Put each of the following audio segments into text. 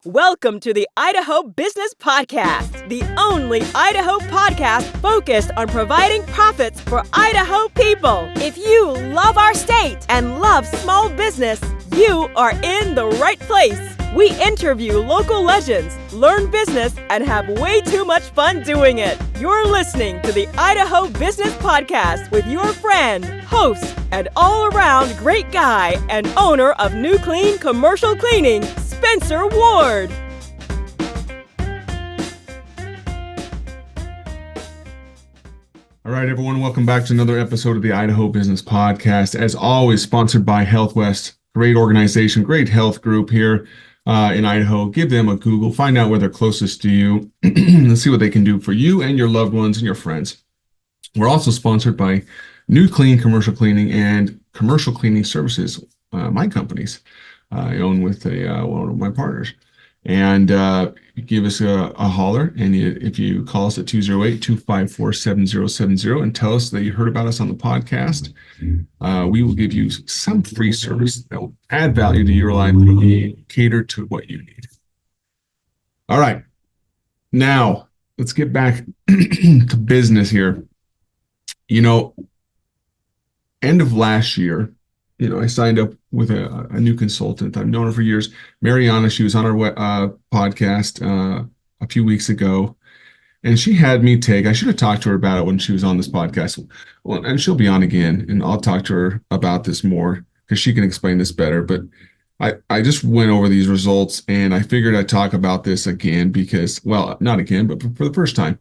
Welcome to the Idaho Business Podcast, the only Idaho podcast focused on providing profits for Idaho people. If you love our state and love small business, you are in the right place. We interview local legends, learn business, and have way too much fun doing it. You're listening to the Idaho Business Podcast with your friend, host, and all-around great guy and owner of New Clean Commercial Cleaning, Spencer Ward. All right, everyone, welcome back to another episode of the Idaho Business Podcast. As always, sponsored by HealthWest, great organization, great health group here in Idaho. Give them a Google, find out where they're closest to you, and see what they can do for you and your loved ones and your friends. We're also sponsored by New Clean Commercial Cleaning and Commercial Cleaning Services, my companies. I own with one of my partners. And give us a holler. And if you call us at 208-254-7070 and tell us that you heard about us on the podcast, we will give you some free service that will add value to your life and cater to what you need. All right. Now, let's get back to business here. You know, end of last year, I signed up with a new consultant. I've known her for years. Mariana, she was on our podcast a few weeks ago, and she had me I should have talked to her about it when she was on this podcast. Well, and she'll be on again, and I'll talk to her about this more because she can explain this better. But I just went over these results, and I figured I'd talk about this again because, well, not again, but for the first time.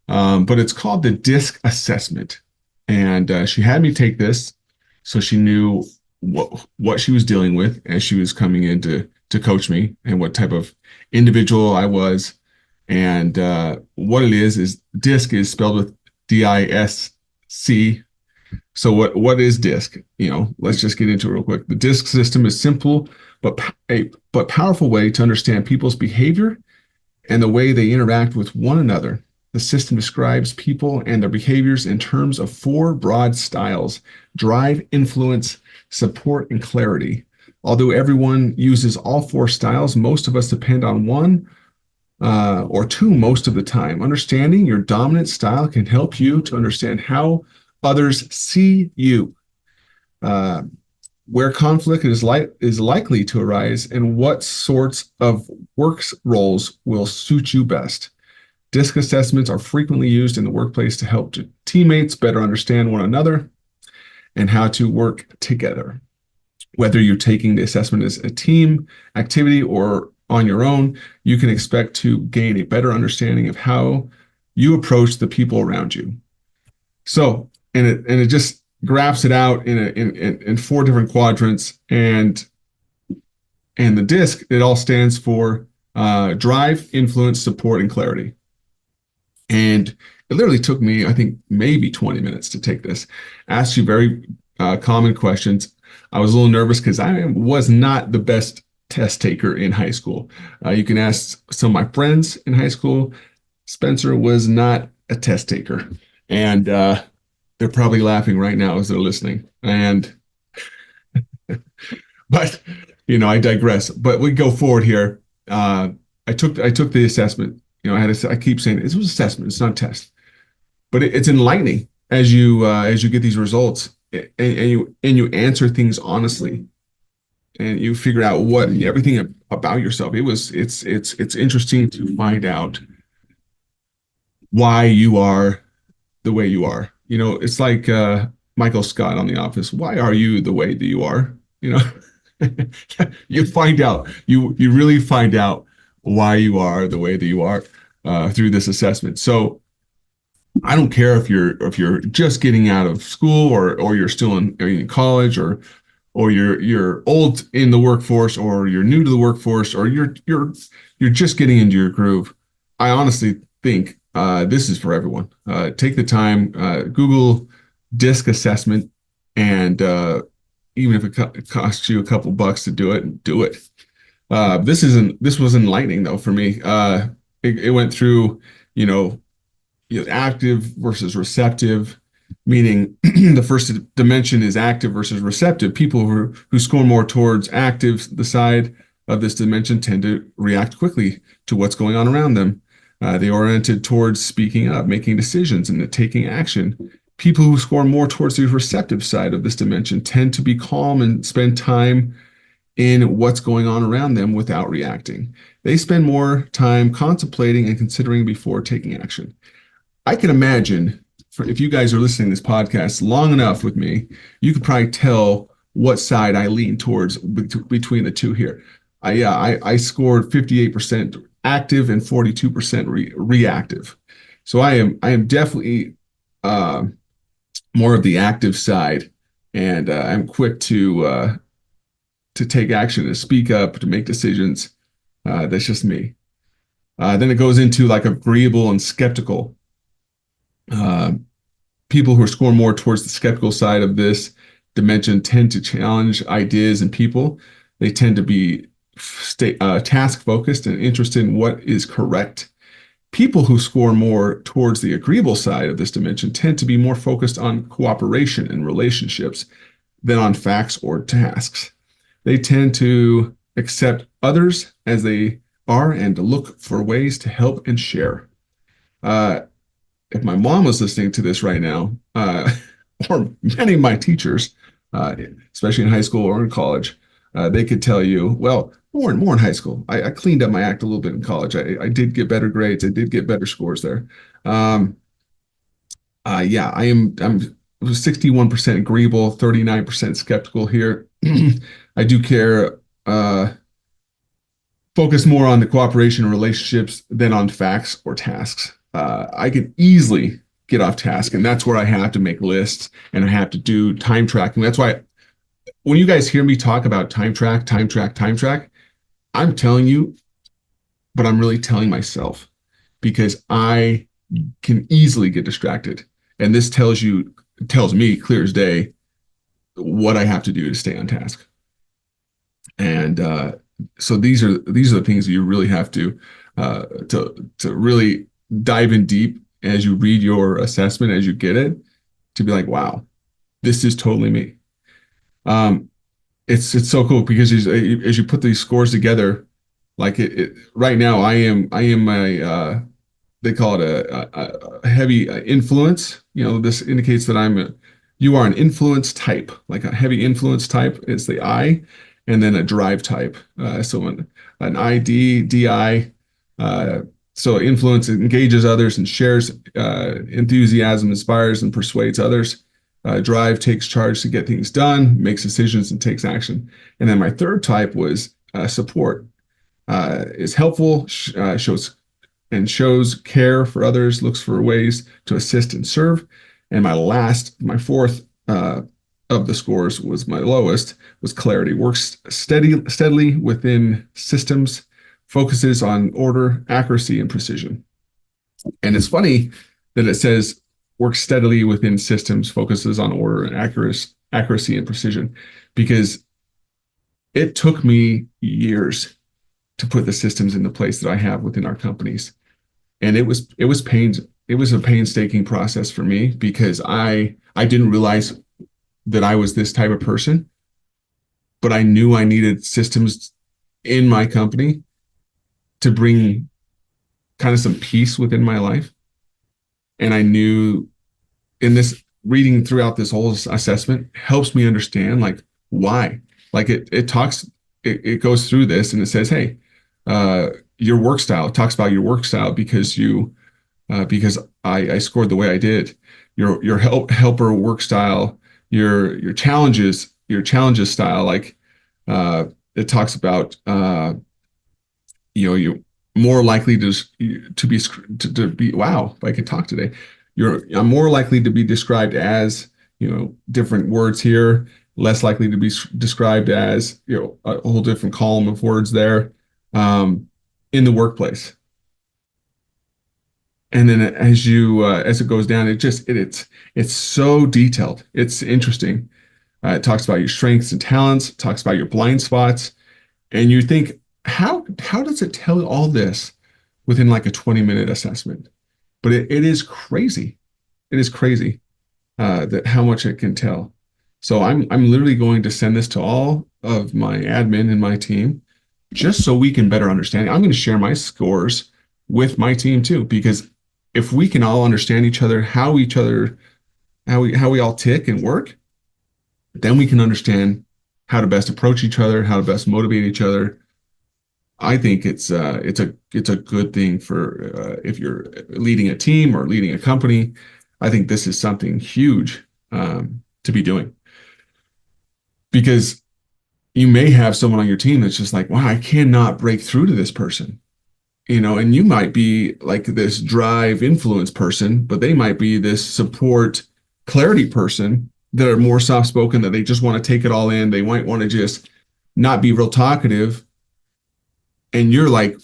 But it's called the DISC assessment. And she had me take this so she knew what she was dealing with as she was coming in to coach me and what type of individual I was. And what it is DISC is spelled with D-I-S-C. So what is DISC? Let's just get into it real quick. The DISC system is simple but powerful way to understand people's behavior and the way they interact with one another. The system describes people and their behaviors in terms of 4 broad styles: drive, influence, support, and clarity. Although everyone uses all 4 styles, most of us depend on one or 2 most of the time. Understanding your dominant style can help you to understand how others see you, where conflict is likely to arise, and what sorts of work roles will suit you best. DISC assessments are frequently used in the workplace to help teammates better understand one another and how to work together. Whether you're taking the assessment as a team activity or on your own, you can expect to gain a better understanding of how you approach the people around you. So, and it just graphs it out in 4 different quadrants, and the DISC, it all stands for drive, influence, support, and clarity. And it literally took me, I think, maybe 20 minutes to take this. Asked you very common questions. I was a little nervous because I was not the best test taker in high school. You can ask some of my friends in high school. Spencer was not a test taker. And they're probably laughing right now as they're listening. And but, I digress. But we go forward here. I took the assessment. I keep saying it was an assessment, it's not a test, but it's enlightening as you get these results and you answer things honestly, and you figure out everything about yourself. It's interesting to find out why you are the way you are. It's like Michael Scott on The Office. Why are you the way that you are? You find out. You really find out why you are the way that you are through this assessment. So I don't care if you're just getting out of school or you're still in college or you're old in the workforce or you're new to the workforce or you're just getting into your groove. I honestly think this is for everyone. Take the time, Google DISC assessment, and even if it costs you a couple bucks to do it, do it. This was enlightening though for me. It went through, active versus receptive, meaning the first dimension is active versus receptive. People who score more towards active, the side of this dimension tend to react quickly to what's going on around them. They are oriented towards speaking up, making decisions, and taking action. People who score more towards the receptive side of this dimension tend to be calm and spend time in what's going on around them without reacting. They spend more time contemplating and considering before taking action. I can imagine, if you guys are listening to this podcast long enough with me, you could probably tell what side I lean towards between the two here. I scored 58% active and 42% reactive. So I am definitely more of the active side, and I'm quick to take action, to speak up, to make decisions. That's just me. Then it goes into like agreeable and skeptical. People who score more towards the skeptical side of this dimension tend to challenge ideas and people. They tend to be task focused and interested in what is correct. People who score more towards the agreeable side of this dimension tend to be more focused on cooperation and relationships than on facts or tasks. They tend to accept others as they are and to look for ways to help and share. If my mom was listening to this right now, or many of my teachers, especially in high school or in college, they could tell you, well, more in high school. I cleaned up my act a little bit in college. I did get better grades. I did get better scores there. I'm 61% agreeable, 39% skeptical here. I do care, focus more on the cooperation and relationships than on facts or tasks. I can easily get off task, and that's where I have to make lists and I have to do time tracking. That's why when you guys hear me talk about time track, I'm telling you, but I'm really telling myself, because I can easily get distracted. And this tells me clear as day what I have to do to stay on task. And so these are the things that you really have to really dive in deep as you read your assessment, as you get it, to be like, wow, this is totally me. It's so cool because as you put these scores together, like right now, I am my they call it a heavy influence. This indicates that you are an influence type, like a heavy influence type is the I, and then a drive type. So an ID, DI. So influence engages others and shares enthusiasm, inspires and persuades others. Drive takes charge to get things done, makes decisions and takes action. And then my third type was support. Is helpful, shows care for others, looks for ways to assist and serve. And my fourth of the scores was my lowest, was clarity. Works steadily within systems, focuses on order, accuracy, and precision. And it's funny that it says works steadily within systems, focuses on order and accuracy and precision, because it took me years to put the systems into place that I have within our companies. And it was a painstaking process for me, because I didn't realize that I was this type of person, but I knew I needed systems in my company to bring kind of some peace within my life. And I knew in this reading throughout this whole assessment helps me understand like why. Like it goes through this and it says, hey, your work style, it talks about your work style because I scored the way I did. Your helper work style, your challenges style, like it talks about you're more likely to be wow, if I could talk today. I'm more likely to be described as, different words here, less likely to be described as, a whole different column of words there, in the workplace. And then as it goes down, it's so detailed. It's interesting. It talks about your strengths and talents, it talks about your blind spots. And you think, how does it tell all this within like a 20-minute assessment? But it is crazy. It is crazy that how much it can tell. So I'm literally going to send this to all of my admin and my team, just so we can better understand. I'm going to share my scores with my team too, because if we can all understand each other, how we all tick and work, then we can understand how to best approach each other, how to best motivate each other. I think it's a good thing for if you're leading a team or leading a company. I think this is something huge to be doing, because you may have someone on your team that's just like, wow, I cannot break through to this person, and you might be like this drive influence person, but they might be this support clarity person that are more soft spoken, that they just want to take it all in. They might want to just not be real talkative. And you're like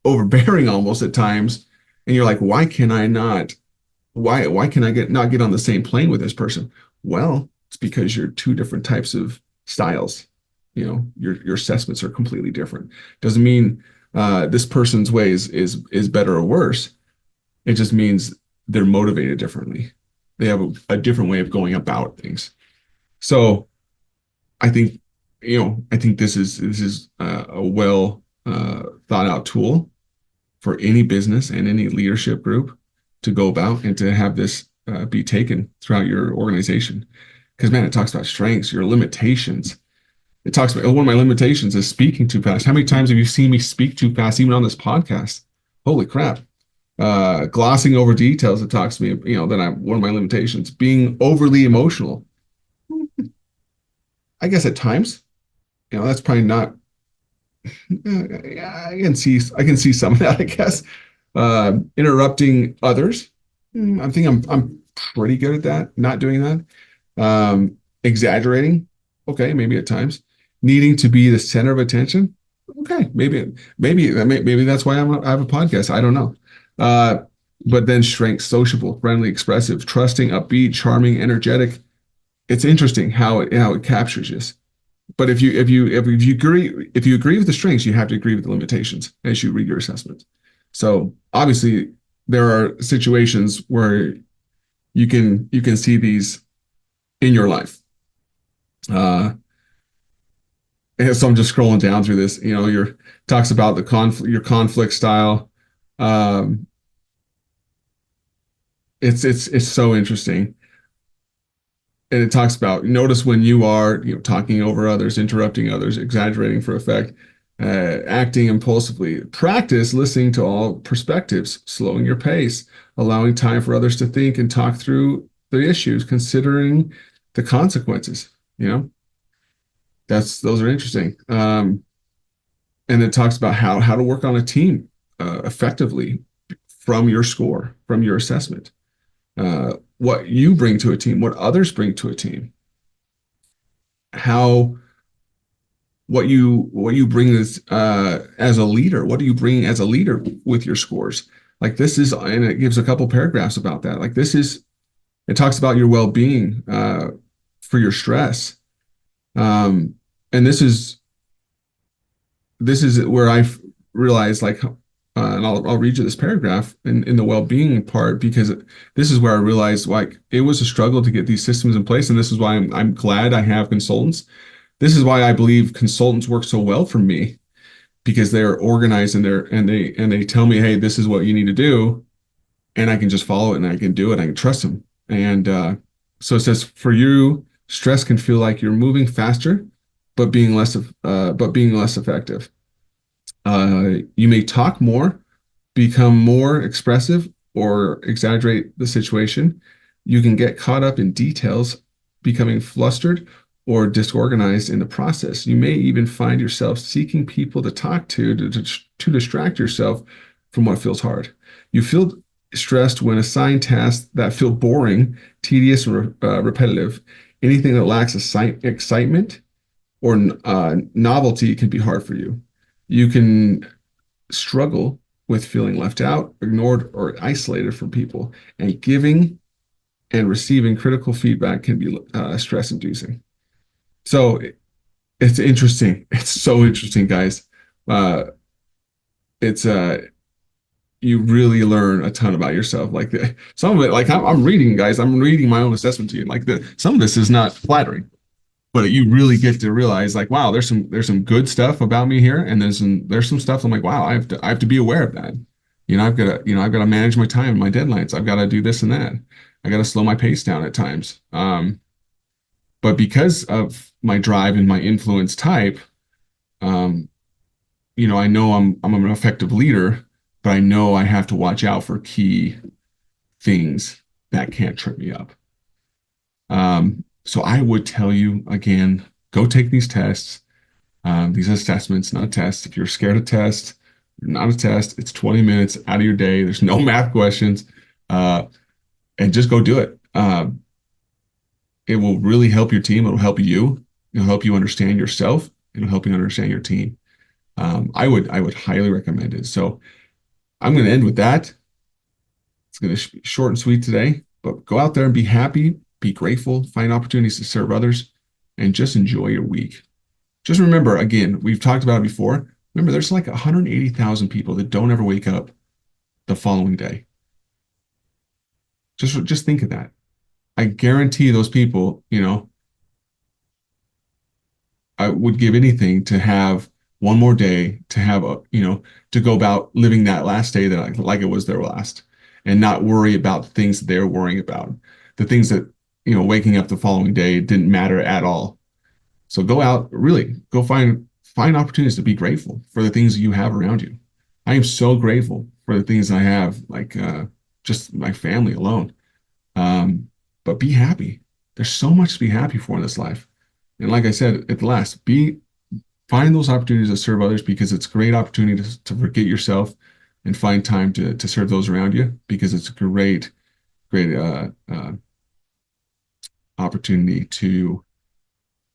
overbearing almost at times. And you're like, why can I not get on the same plane with this person? Well, it's because you're two different types of styles. Your assessments are completely different. Doesn't mean this person's ways is better or worse. It just means they're motivated differently. They have a different way of going about things. So I think this is a well thought out tool for any business and any leadership group to go about and to have this be taken throughout your organization. Because, man, it talks about strengths, your limitations. It talks about, one of my limitations is speaking too fast. How many times have you seen me speak too fast, even on this podcast? Holy crap. Glossing over details, it talks to me, that one of my limitations, being overly emotional. I guess at times, that's probably not, I can see some of that, I guess. Interrupting others. I think I'm pretty good at that, not doing that. Exaggerating. Okay, maybe at times. Needing to be the center of attention. Okay, maybe that's why I have a podcast. I don't know. But then strengths: sociable, friendly, expressive, trusting, upbeat, charming, energetic. It's interesting how it captures you. But if you agree with the strengths, you have to agree with the limitations as you read your assessment. So obviously there are situations where you can see these in your life. And so I'm just scrolling down through this. Your talks about your conflict style. It's so interesting. And it talks about, notice when you are talking over others, interrupting others, exaggerating for effect, acting impulsively. Practice listening to all perspectives, slowing your pace, allowing time for others to think and talk through the issues, considering the consequences. Those are interesting. And it talks about how to work on a team effectively from your score, from your assessment. What you bring to a team, what others bring to a team, what you bring as a leader. What do you bring as a leader with your scores? Like this is, and it gives a couple paragraphs about that. Like it talks about your well-being for your stress. And this is where I've realized, like, and I'll read you this paragraph in the well-being part, because this is where I realized, like, it was a struggle to get these systems in place. And this is why I'm glad I have consultants. This is why I believe consultants work so well for me, because they're organized and they tell me, hey, this is what you need to do. And I can just follow it and I can do it. I can trust them. And so it says, for you, stress can feel like you're moving faster, but being less effective. You may talk more, become more expressive, or exaggerate the situation. You can get caught up in details, becoming flustered or disorganized in the process. You may even find yourself seeking people to talk to distract yourself from what feels hard. You feel stressed when assigned tasks that feel boring, tedious, or repetitive. Anything that lacks excitement or novelty can be hard for you. You can struggle with feeling left out, ignored, or isolated from people. And giving and receiving critical feedback can be stress-inducing. So it's interesting. It's so interesting, guys. You really learn a ton about yourself. Like some of it, like I'm reading, guys. I'm reading my own assessment to you. Like some of this is not flattering. but you really get to realize like, wow, there's some good stuff about me here, and there's some stuff I'm like, wow, I have to be aware of that. I've got to manage my time, my deadlines. I've got to do this and that. I got to slow my pace down at times. But because of my drive and my influence type, I know I'm an effective leader, but I know I have to watch out for key things that can't trip me up. So I would tell you again, go take these tests, these assessments, not tests. If you're scared of tests, not a test. It's 20 minutes out of your day. There's no math questions, and just go do it. It will really help your team. It'll help you. It'll help you understand yourself. It'll help you understand your team. I would highly recommend it. So I'm going to end with that. It's going to be short and sweet today, but go out there and be happy, be grateful, find opportunities to serve others, and just enjoy your week. Just remember, again, we've talked about it before. Remember, there's like 180,000 people that don't ever wake up the following day. Just think of that. I guarantee those people, I would give anything to have one more day, to have to go about living that last day that like it was their last, and not worry about the things that they're worrying about, the things that, waking up the following day didn't matter at all. So go out, really go find opportunities to be grateful for the things you have around you. I am so grateful for the things I have, like just my family alone. But be happy. There's so much to be happy for in this life. And like I said at the last, find those opportunities to serve others, because it's a great opportunity to forget yourself and find time to serve those around you, because it's a great opportunity to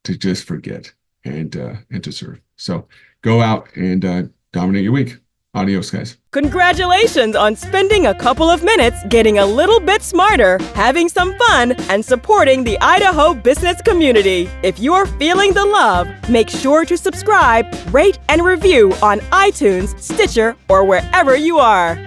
just forget and to serve. So go out and dominate your week. Adios, guys. Congratulations on spending a couple of minutes getting a little bit smarter, having some fun, and supporting the Idaho business community. If you're feeling the love, make sure to subscribe, rate, and review on iTunes, Stitcher, or wherever you are.